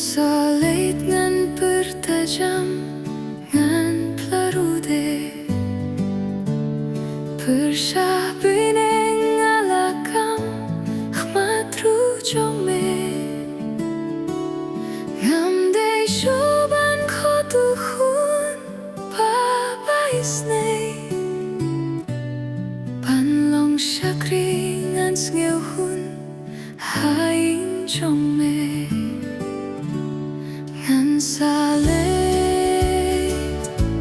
solid ngan bertajam ngan pelude bersabineng alakam khmat rujome ngamde shuban khotuhun papaisne panlong shakri ngan sngeohun hain jome ngan sale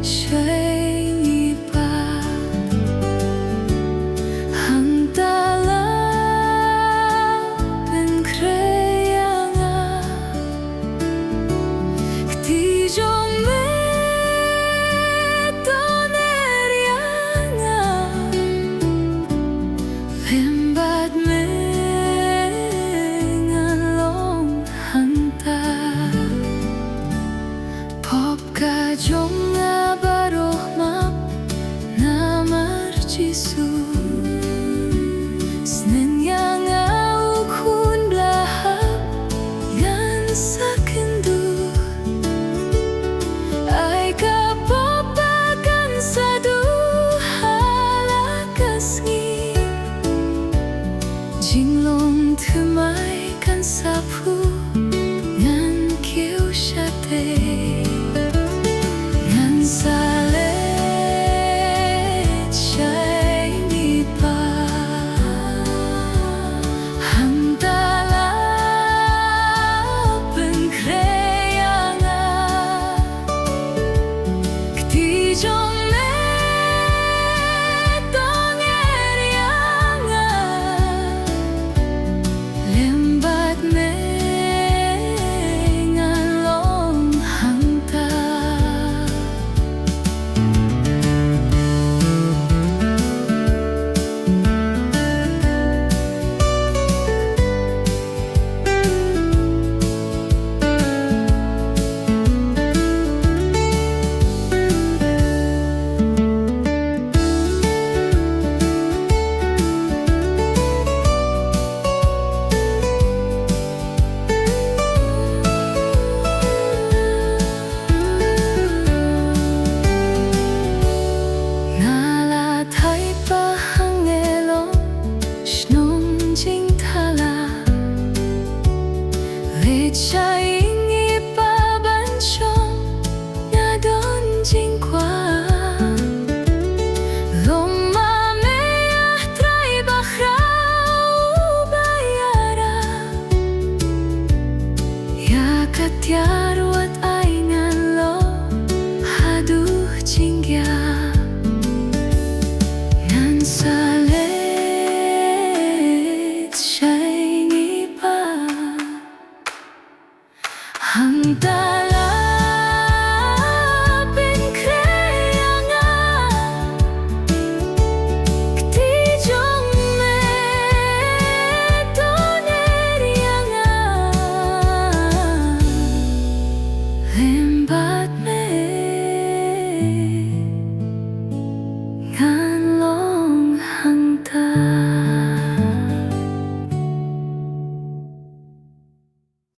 shay pa hang tala ben kreyanga kti jome tonerianga lembat me Kajong baroh map namar jisu snen yang ukun blahap yan sakendu ay kapapakan sadu halakasngi jinglong tumay kan sapu yan kiu shate salet shiny pa hang tala ben kreyanga kti jome tongerianga lembat me Shaingi pa banchong na don jingkwa loma mea trai bakhra Uba Kylla ya katyar wat aingan lo haduh jingya nan salet shaingi pa hang